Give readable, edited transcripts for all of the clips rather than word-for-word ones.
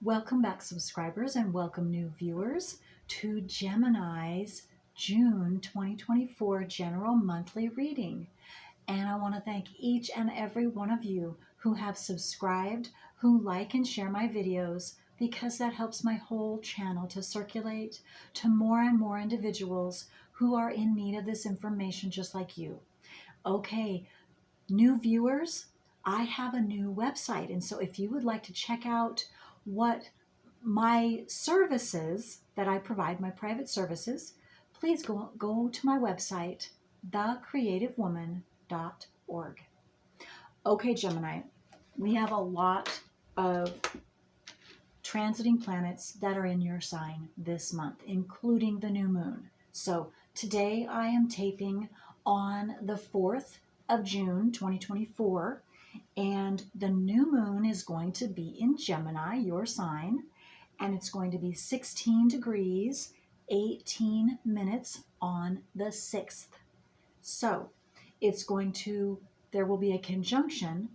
Welcome back, subscribers, and welcome new viewers to Gemini's June 2024 General Monthly Reading. And I want to thank each and every one of you who have subscribed, who like and share my videos, because that helps my whole channel to circulate to more and more individuals who are in need of this information just like you. Okay, new viewers, I have a new website, and so if you would like to check out what my services that I provide, my private services, please go to my website, thecreativewoman.org. Okay, Gemini, we have a lot of transiting planets that are in your sign this month, including the new moon. So today I am taping on the 4th of June 2024, and the new moon is going to be in Gemini, your sign, and it's going to be 16 degrees, 18 minutes on the 6th. So there will be a conjunction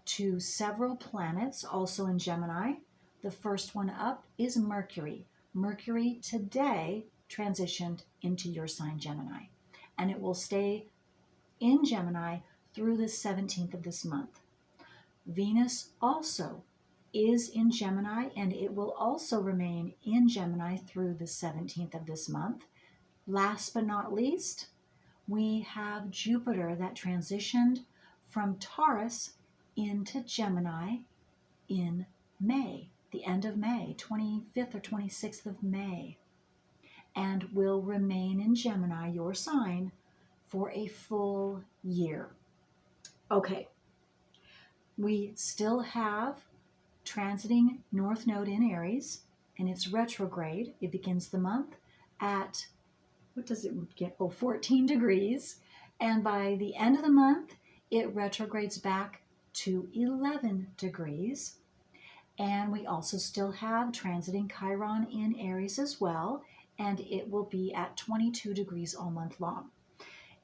to several planets also in Gemini. The first one up is Mercury. Mercury today transitioned into your sign, Gemini, and it will stay in Gemini through the 17th of this month. Venus also is in Gemini, and it will also remain in Gemini through the 17th of this month. Last but not least, we have Jupiter that transitioned from Taurus into Gemini in May, the end of May, 25th or 26th of May, and will remain in Gemini, your sign, for a full year. Okay, we still have transiting North Node in Aries, and it's retrograde. It begins the month at, 14 degrees, and by the end of the month, it retrogrades back to 11 degrees. And we also still have transiting Chiron in Aries as well, and it will be at 22 degrees all month long.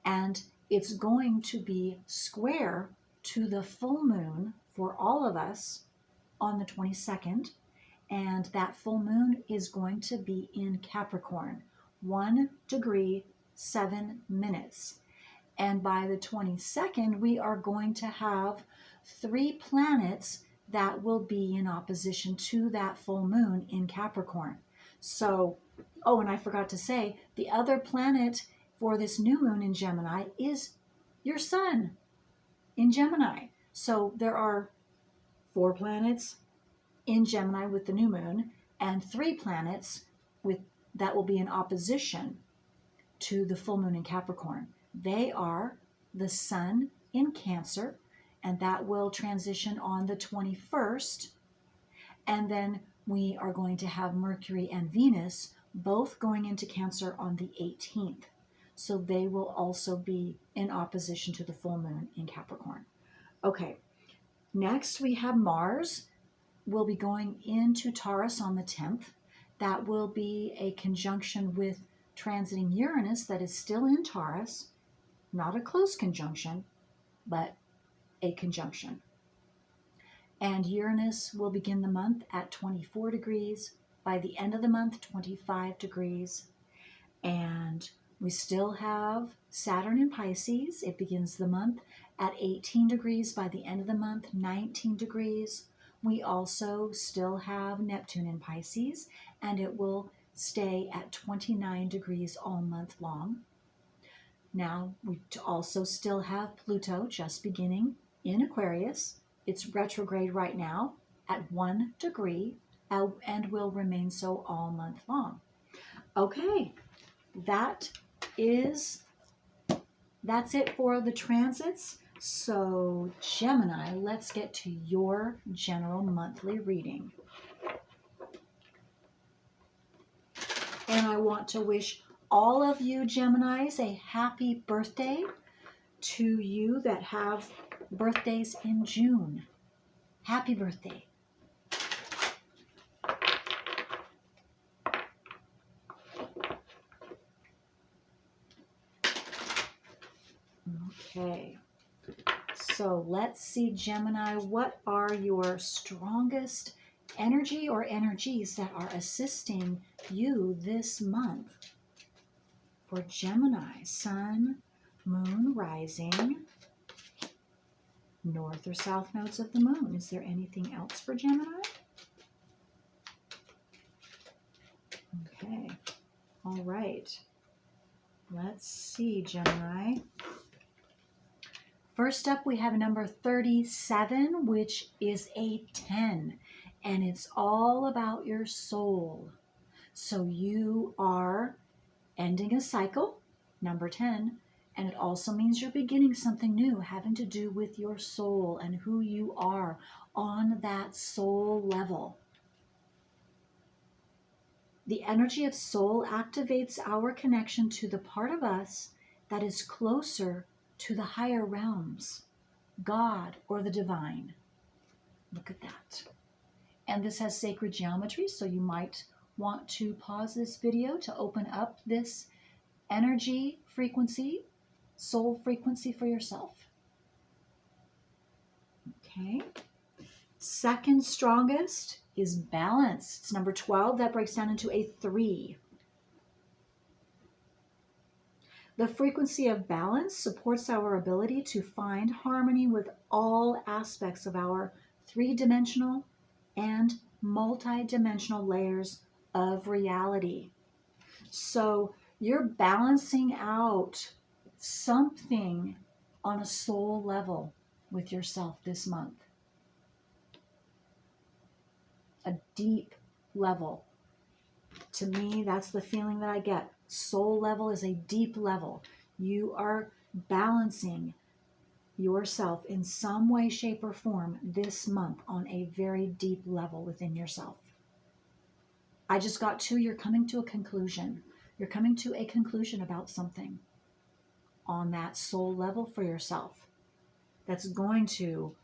And it's going to be square to the full moon for all of us on the 22nd, and that full moon is going to be in Capricorn, 1 degree, 7 minutes. And by the 22nd, we are going to have 3 planets that will be in opposition to that full moon in Capricorn. So, and I forgot to say, the other planet for this new moon in Gemini is your sun in Gemini. So there are 4 planets in Gemini with the new moon, and 3 planets that will be in opposition to the full moon in Capricorn. They are the sun in Cancer, and that will transition on the 21st. And then we are going to have Mercury and Venus both going into Cancer on the 18th. So they will also be in opposition to the full moon in Capricorn. Okay, next we have Mars will be going into Taurus on the 10th. That will be a conjunction with transiting Uranus that is still in Taurus, not a close conjunction, but a conjunction. And Uranus will begin the month at 24 degrees. By the end of the month, 25 degrees. And we still have Saturn in Pisces. It begins the month at 18 degrees. By the end of the month, 19 degrees. We also still have Neptune in Pisces, and it will stay at 29 degrees all month long. Now, we also still have Pluto just beginning in Aquarius. It's retrograde right now at 1 degree and will remain so all month long. Okay, that's it for the transits. So, Gemini, let's get to your general monthly reading. And I want to wish all of you Geminis a happy birthday to you that have birthdays in June. Happy birthday. Okay. So let's see, Gemini, what are your strongest energy or energies that are assisting you this month. For Gemini, Sun, Moon, Rising, North or South nodes of the Moon. Is there anything else for Gemini? Okay. All right. Let's see, Gemini. First up, we have number 37, which is a 10, and it's all about your soul. So you are ending a cycle, number 10, and it also means you're beginning something new, having to do with your soul and who you are on that soul level. The energy of soul activates our connection to the part of us that is closer to the higher realms, God or the divine. Look at that. And this has sacred geometry, so you might want to pause this video to open up this energy frequency, soul frequency for yourself. Okay. Second strongest is balance. It's number 12. That breaks down into a 3. The frequency of balance supports our ability to find harmony with all aspects of our three-dimensional and multi-dimensional layers of reality. So you're balancing out something on a soul level with yourself this month. A deep level. To me, that's the feeling that I get. Soul level is a deep level. You are balancing yourself in some way, shape, or form this month on a very deep level within yourself. I just got to, you're coming to a conclusion. You're coming to a conclusion about something on that soul level for yourself that's going to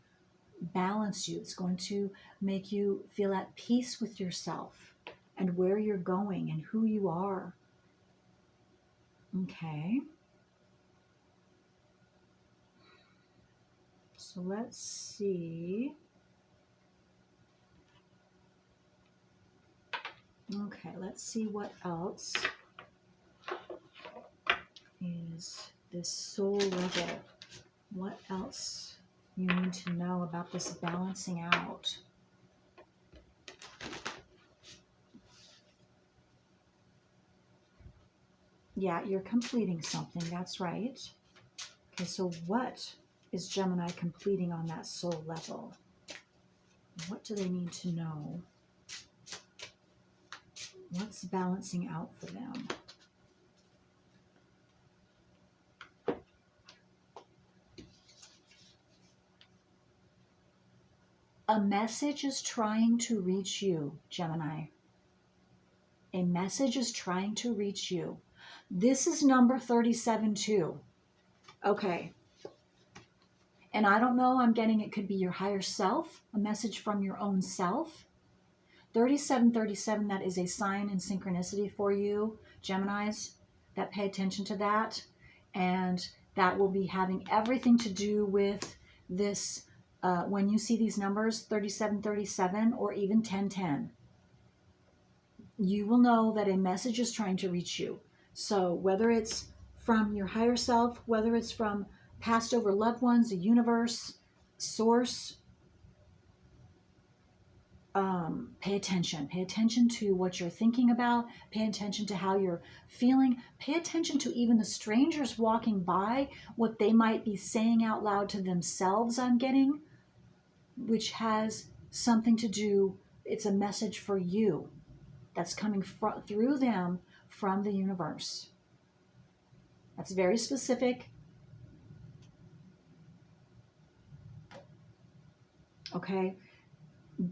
balance you. It's going to make you feel at peace with yourself and where you're going and who you are. Okay. So let's see. Okay, let's see what else is this soul level. What else you need to know about this balancing out? Yeah, you're completing something. That's right. Okay, so what is Gemini completing on that soul level? What do they need to know? What's balancing out for them? A message is trying to reach you, Gemini. A message is trying to reach you. This is number 37 too. Okay. And I don't know, I'm getting it could be your higher self, a message from your own self. 3737, that is a sign and synchronicity for you, Geminis, that pay attention to that. And that will be having everything to do with this, when you see these numbers, 3737 or even 1010, you will know that a message is trying to reach you. So whether it's from your higher self, whether it's from passed over loved ones, the universe, source, pay attention. Pay attention to what you're thinking about. Pay attention to how you're feeling. Pay attention to even the strangers walking by, what they might be saying out loud to themselves, I'm getting, which has something to do, it's a message for you that's coming through them from the universe. That's very specific. Okay?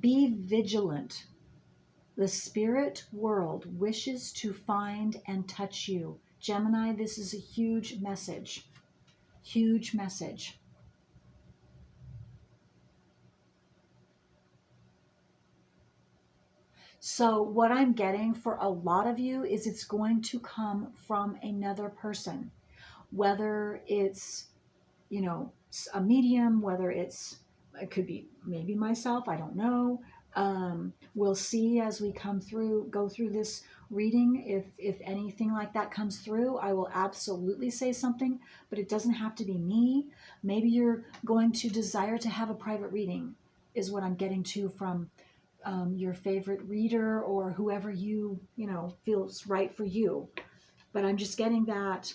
Be vigilant. The spirit world wishes to find and touch you. Gemini, this is a huge message. Huge message. So what I'm getting for a lot of you is it's going to come from another person. Whether it's, a medium, whether it could be maybe myself, I don't know. We'll see as we go through this reading. If anything like that comes through, I will absolutely say something, but it doesn't have to be me. Maybe you're going to desire to have a private reading, is what I'm getting to from your favorite reader or whoever feels right for you. But I'm just getting that.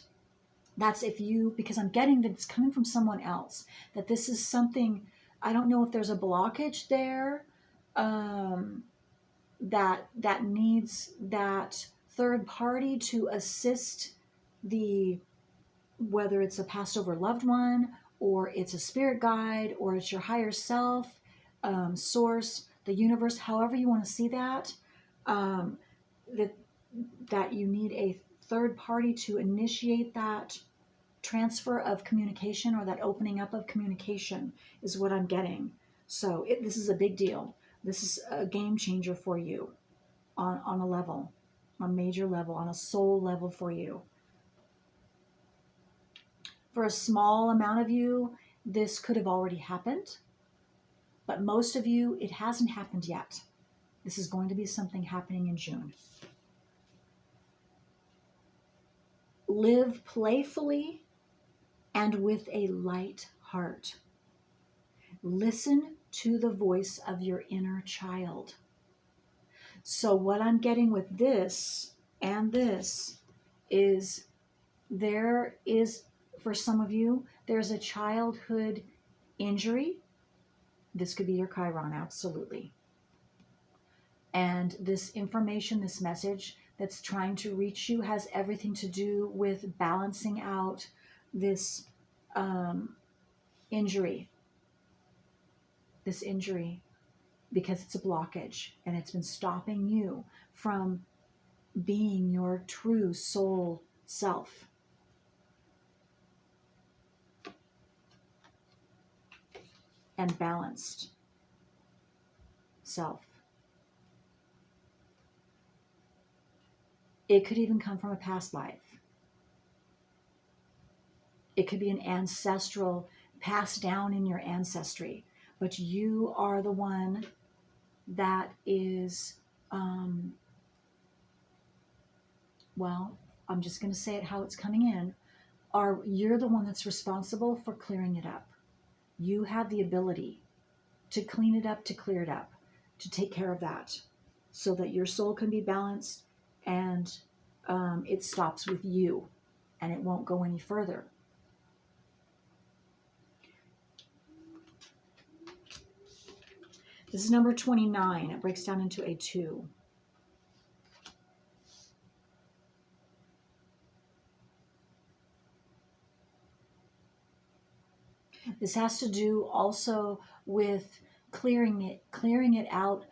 That's if you, because I'm getting that it's coming from someone else, that this is something. I don't know if there's a blockage there, that needs that third party to assist the, whether it's a passed over loved one, or it's a spirit guide, or it's your higher self, source, the universe, however you want to see that, um, that that you need a third party to initiate that transfer of communication, or that opening up of communication, is what I'm getting. So this is a big deal. This is a game changer for you on a level, on a major level, on a soul level for you. For a small amount of you, this could have already happened, but most of you, it hasn't happened yet. This is going to be something happening in June. Live playfully and with a light heart. Listen to the voice of your inner child. So what I'm getting with this and this is, there is, for some of you, there's a childhood injury. This could be your Chiron, absolutely. And this information, this message that's trying to reach you has everything to do with balancing out this injury. This injury, because it's a blockage and it's been stopping you from being your true soul self. And balanced self. It could even come from a past life. It could be an ancestral, passed down in your ancestry, but you are the one that is, well, I'm just going to say it how it's coming in. You're the one that's responsible for clearing it up. You have the ability to clean it up, to clear it up, to take care of that, so that your soul can be balanced, and it stops with you and it won't go any further. This is number 29. It breaks down into a 2. This has to do also with clearing it out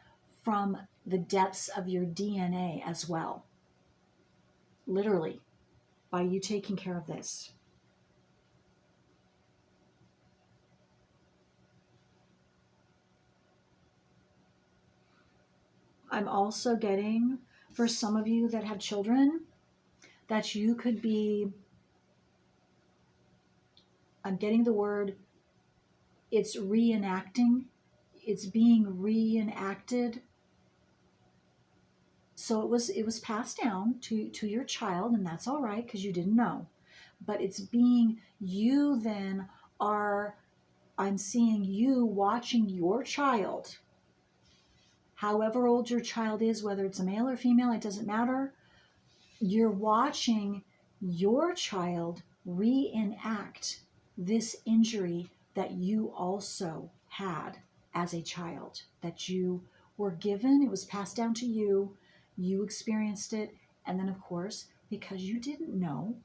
from the depths of your DNA as well. Literally, by you taking care of this. I'm also getting, for some of you that have children, that you could be, I'm getting the word, it's reenacting, it's being reenacted. So it was passed down to your child, and that's all right because you didn't know. But it's being, you then are, I'm seeing you watching your child, however old your child is, whether it's a male or female, it doesn't matter. You're watching your child reenact this injury that you also had as a child, that you were given, it was passed down to you, you experienced it, and then of course, because you didn't know,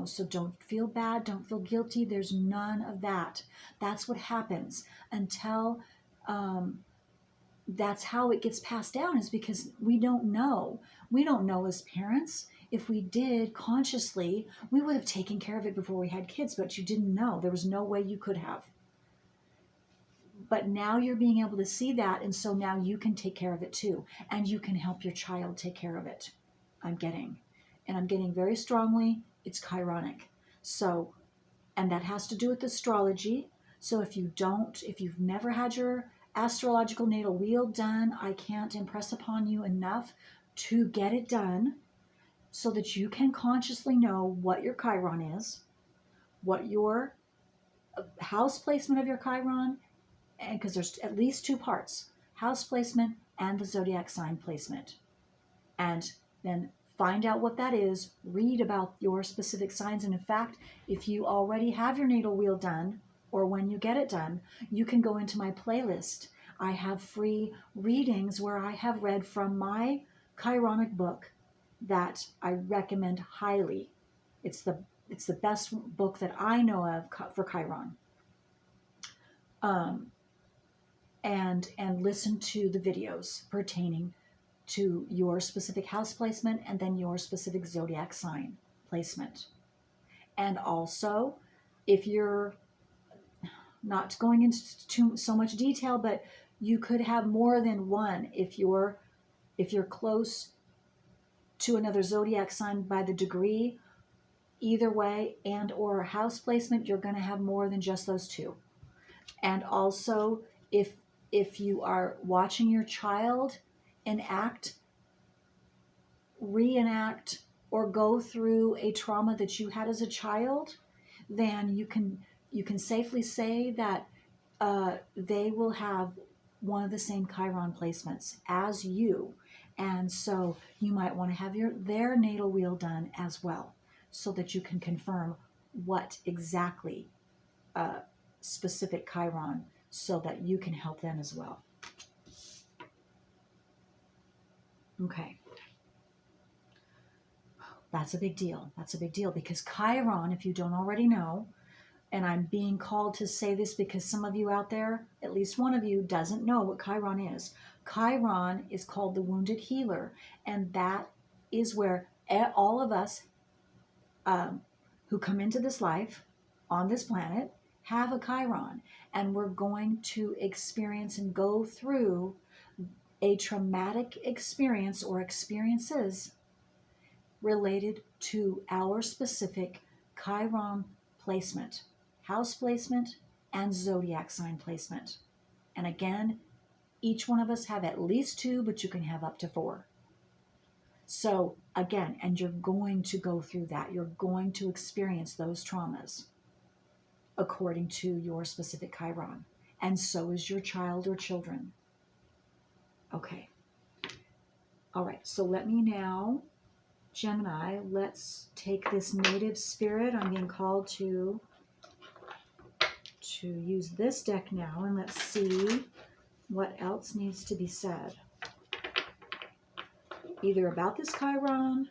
so don't feel bad, don't feel guilty, there's none of that. That's what happens until that's how it gets passed down, is because we don't know as parents. If we did consciously, we would have taken care of it before we had kids, but you didn't know. There was no way you could have. But now you're being able to see that, and so now you can take care of it too, and you can help your child take care of it. I'm getting very strongly, it's chironic. So, and that has to do with astrology. So if you've never had your astrological natal wheel done, I can't impress upon you enough to get it done so that you can consciously know what your Chiron is, what your house placement of your Chiron, and because there's at least two parts, house placement and the zodiac sign placement. And then find out what that is, read about your specific signs. And in fact, if you already have your natal wheel done, or when you get it done, you can go into my playlist. I have free readings where I have read from my Chironic book that I recommend highly. It's the best book that I know of for Chiron. And listen to the videos pertaining to your specific house placement and then your specific zodiac sign placement. And also, if you're not going into so much detail, but you could have more than one if you're close to another zodiac sign by the degree. Either way, and or house placement, you're going to have more than just those two. And also, if you are watching your child reenact, or go through a trauma that you had as a child, then you can safely say that they will have one of the same Chiron placements as you. And so you might want to have their natal wheel done as well, so that you can confirm what exactly specific Chiron, so that you can help them as well. Okay. That's a big deal. That's a big deal, because Chiron, if you don't already know, and I'm being called to say this because some of you out there, at least one of you, doesn't know what Chiron is. Chiron is called the wounded healer, and that is where all of us who come into this life on this planet have a Chiron, and we're going to experience and go through a traumatic experience or experiences related to our specific Chiron placement, house placement, and zodiac sign placement. And again, each one of us have at least two, but you can have up to 4. So again, and you're going to go through that. You're going to experience those traumas according to your specific Chiron. And so is your child or children. Okay. All right. So let me now, Gemini, let's take this native spirit. I'm being called to use this deck now, and let's see what else needs to be said. Either about this Chiron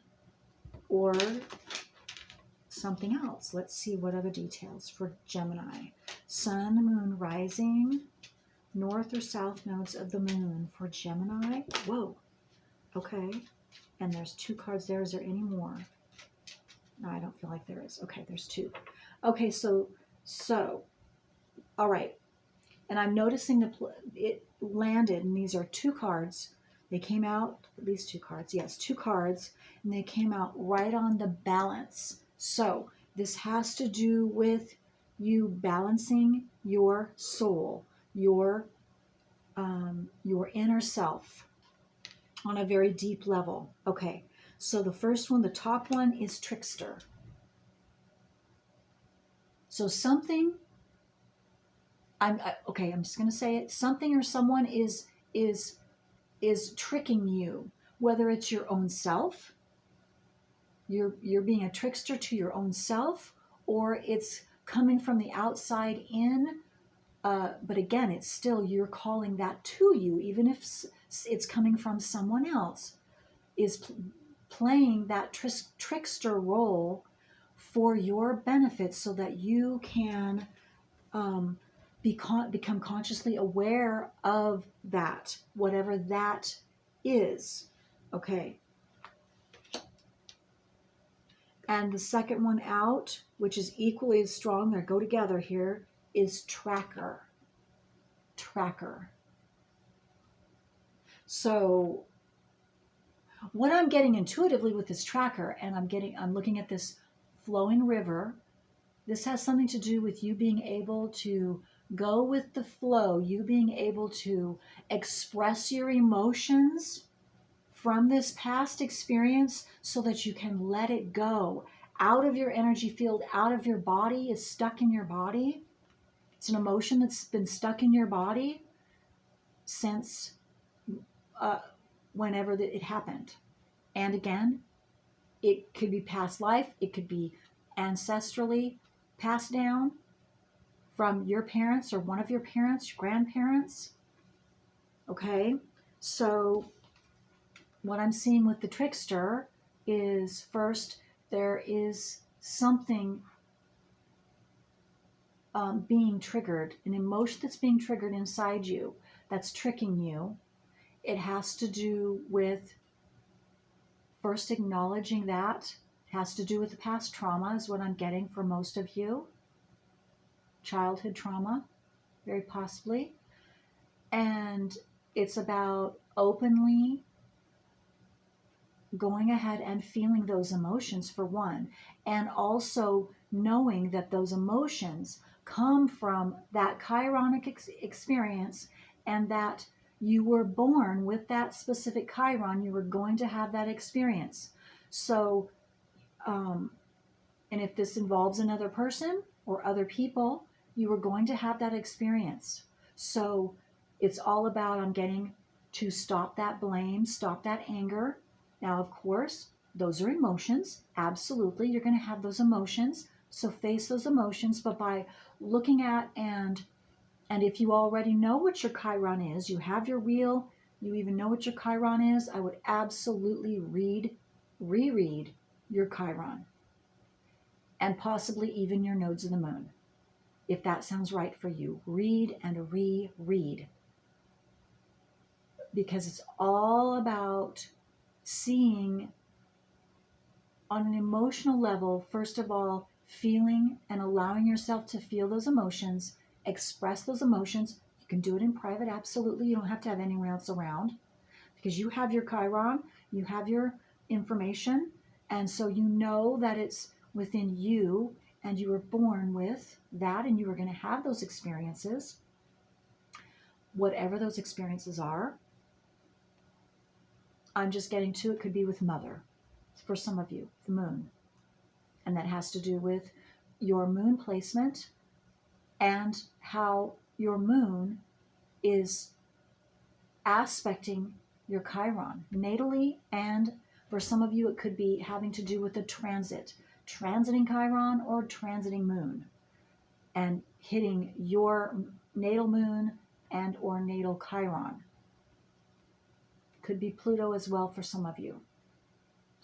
or something else. Let's see what other details for Gemini. Sun, moon, rising, north or south nodes of the moon for Gemini. Whoa. Okay. And there's 2 cards there. Is there any more? No, I don't feel like there is. Okay, there's 2. Okay, so, all right. And I'm noticing it landed, and these are 2 cards. They came out, at least 2 cards. Yes, 2 cards, and they came out right on the balance. So this has to do with you balancing your soul, your inner self on a very deep level. Okay, so the first one, the top one, is trickster. So something, I'm just going to say it. Something or someone is tricking you, whether it's your own self, you're being a trickster to your own self, or it's coming from the outside in. But again, it's still, you're calling that to you, even if it's coming from someone else, is playing that trickster role for your benefit, so that you can become consciously aware of that, whatever that is. Okay. And the second one out, which is equally as strong, they go together here, is tracker. Tracker. So what I'm getting intuitively with this tracker, and I'm looking at this flowing river, this has something to do with you being able to Go with the flow, you being able to express your emotions from this past experience so that you can let it go out of your energy field, out of your body. It's stuck in your body. It's an emotion that's been stuck in your body since uh, whenever it happened. And again, it could be past life, it could be ancestrally passed down from your parents or one of your parents, your grandparents. Okay, so what I'm seeing with the trickster is, first, there is something being triggered, an emotion that's being triggered inside you that's tricking you. It has to do with first acknowledging that. It has to do with the past trauma, is what I'm getting for most of you. Childhood trauma, very possibly. And it's about openly going ahead and feeling those emotions, for one, and also knowing that those emotions come from that chironic experience, and that you were born with that specific chiron. You were going to have that experience. So, and if this involves another person or other people, you were going to have that experience. So it's all about, I'm getting to stop that blame, stop that anger. Now, of course, those are emotions. Absolutely, you're going to have those emotions. So face those emotions, but by looking at and if you already know what your Chiron is, you have your wheel, you even know what your Chiron is, I would absolutely reread your Chiron, and possibly even your nodes of the moon. If that sounds right for you, read and reread. Because it's all about seeing on an emotional level, first of all, feeling and allowing yourself to feel those emotions, express those emotions. You can do it in private, absolutely. You don't have to have anyone else around, because you have your Chiron, you have your information, and so you know that it's within you, and you were born with that, and you are going to have those experiences, whatever those experiences are. I'm just getting to, it could be with mother, for some of you, the moon. And that has to do with your moon placement and how your moon is aspecting your Chiron natally. And for some of you, it could be having to do with a transiting Chiron or transiting moon, and hitting your natal moon and or natal Chiron. Could be Pluto as well for some of you.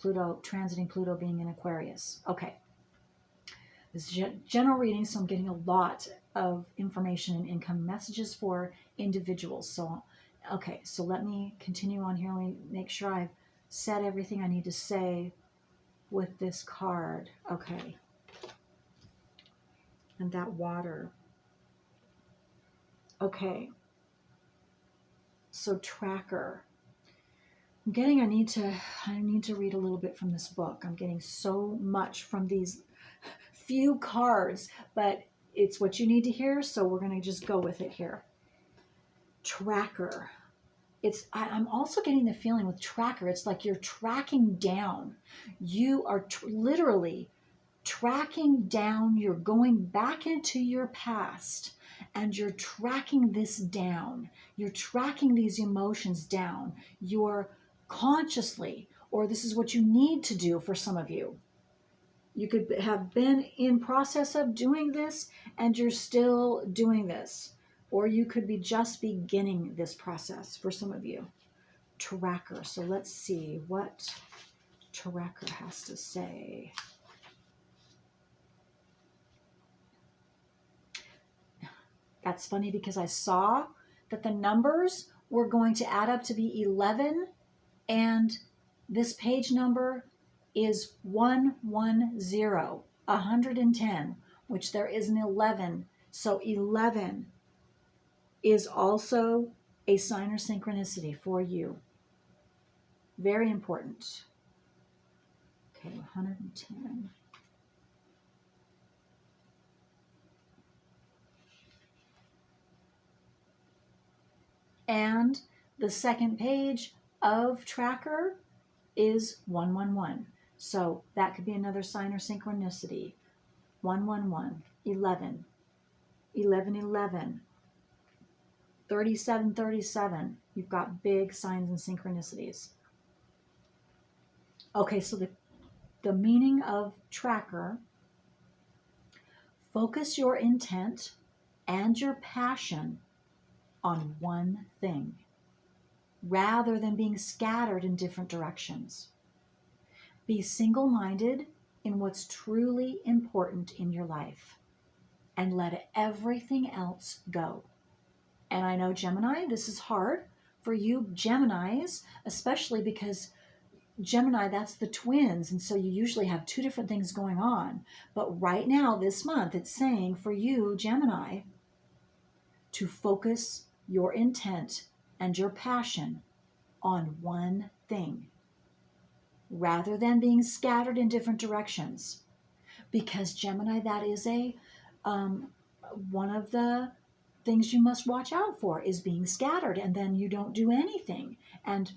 Pluto, transiting Pluto being in Aquarius. Okay. This is general reading, so I'm getting a lot of information and income messages for individuals. So, okay, so let me continue on here. Let me make sure I've said everything I need to say with this card. Okay. And that water. Okay. So tracker. I'm getting, I need to read a little bit from this book. I'm getting so much from these few cards, but it's what you need to hear, so we're going to just go with it here. Tracker. I'm also getting the feeling with tracker, it's like you're tracking down. You are literally tracking down. You're going back into your past and you're tracking this down. You're tracking these emotions down. You're consciously, or this is what you need to do for some of you. You could have been in process of doing this and you're still doing this. Or you could be just beginning this process for some of you. Tracker. So let's see what Tracker has to say. That's funny because I saw that the numbers were going to add up to be 11, and this page number is 110, 110, which there is an 11. So 11 is also a sign or synchronicity for you. Very important. Okay, 110. And the second page of tracker is 111. So that could be another sign or synchronicity. 111, 11, 11, 11, 37, 37. You've got big signs and synchronicities. Okay, so the meaning of tracker: focus your intent and your passion on one thing, rather than being scattered in different directions. Be single-minded in what's truly important in your life and let everything else go. And I know, Gemini, this is hard for you Geminis, especially because Gemini, that's the twins. And so you usually have two different things going on. But right now, this month, it's saying for you, Gemini, to focus your intent and your passion on one thing, rather than being scattered in different directions. Because Gemini, that is one of the things you must watch out for, is being scattered, and then you don't do anything, and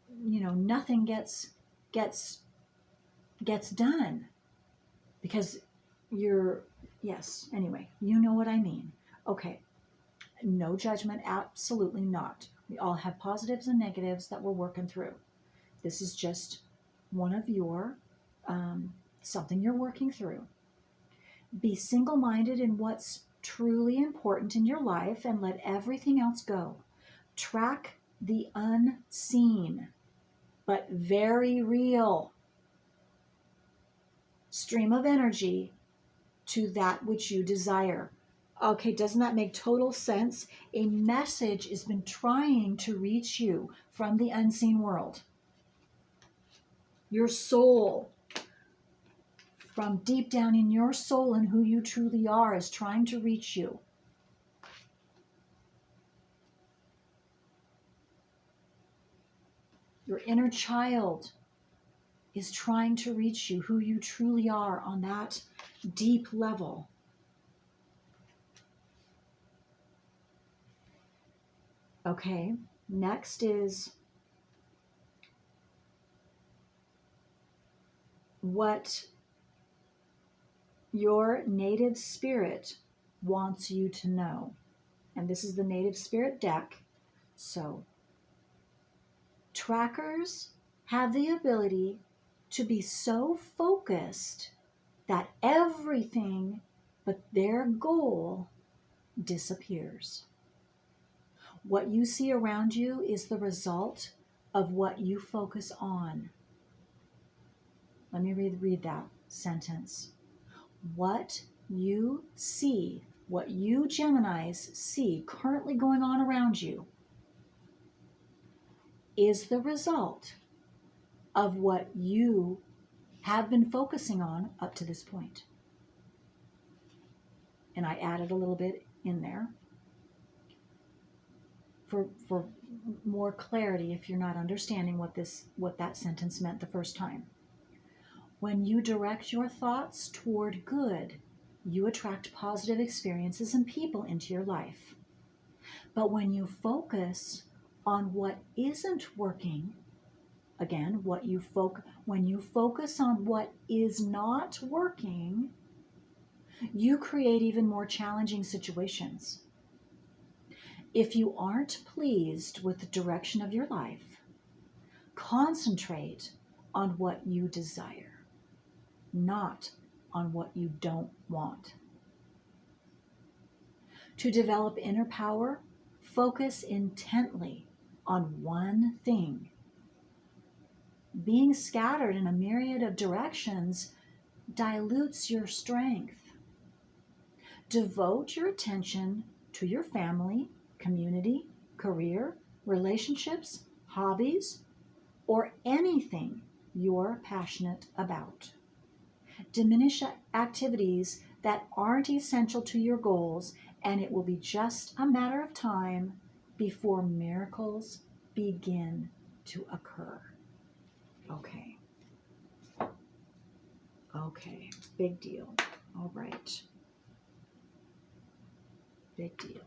nothing gets done because yes, anyway, you know what I mean. Okay, no judgment, absolutely not. We all have positives and negatives that we're working through. This is just one of your something you're working through. Be single-minded in what's truly important in your life and let everything else go. Track the unseen but very real stream of energy to that which you desire. Okay, doesn't that make total sense? A message has been trying to reach you from the unseen world. Your soul, from deep down in your soul and who you truly are, is trying to reach you. Your inner child is trying to reach you, who you truly are on that deep level. Okay, next is what your native spirit wants you to know. And this is the native spirit deck. So trackers have the ability to be so focused that everything but their goal disappears. What you see around you is the result of what you focus on. Let me read that sentence. What you see, what you Geminis see currently going on around you, is the result of what you have been focusing on up to this point. And I added a little bit in there for more clarity if you're not understanding what that sentence meant the first time. When you direct your thoughts toward good, you attract positive experiences and people into your life. But when you focus on what isn't working, again, when you focus on what is not working, you create even more challenging situations. If you aren't pleased with the direction of your life, concentrate on what you desire, not on what you don't want. To develop inner power, focus intently on one thing. Being scattered in a myriad of directions dilutes your strength. Devote your attention to your family, community, career, relationships, hobbies, or anything you're passionate about. Diminish activities that aren't essential to your goals, and it will be just a matter of time before miracles begin to occur. Okay. Okay, big deal. All right. Big deal.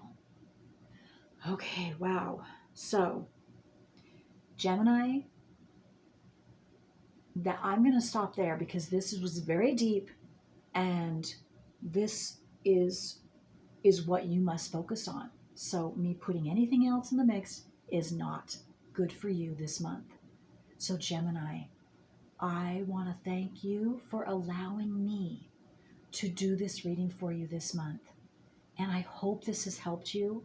Okay, wow. So, Gemini, that I'm going to stop there because this was very deep, and this is what you must focus on. So me putting anything else in the mix is not good for you this month. So Gemini, I want to thank you for allowing me to do this reading for you this month. And I hope this has helped you.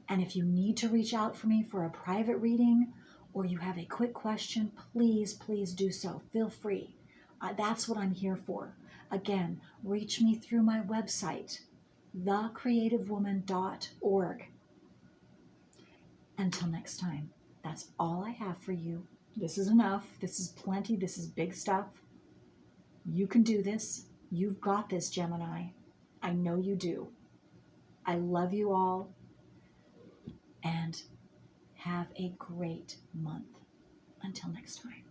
And if you need to reach out for me for a private reading, or you have a quick question, please, please do so. Feel free. That's what I'm here for. Again, reach me through my website, thecreativewoman.org. Until next time, that's all I have for you. This is enough. This is plenty. This is big stuff. You can do this. You've got this, Gemini. I know you do. I love you all, and have a great month. Until next time.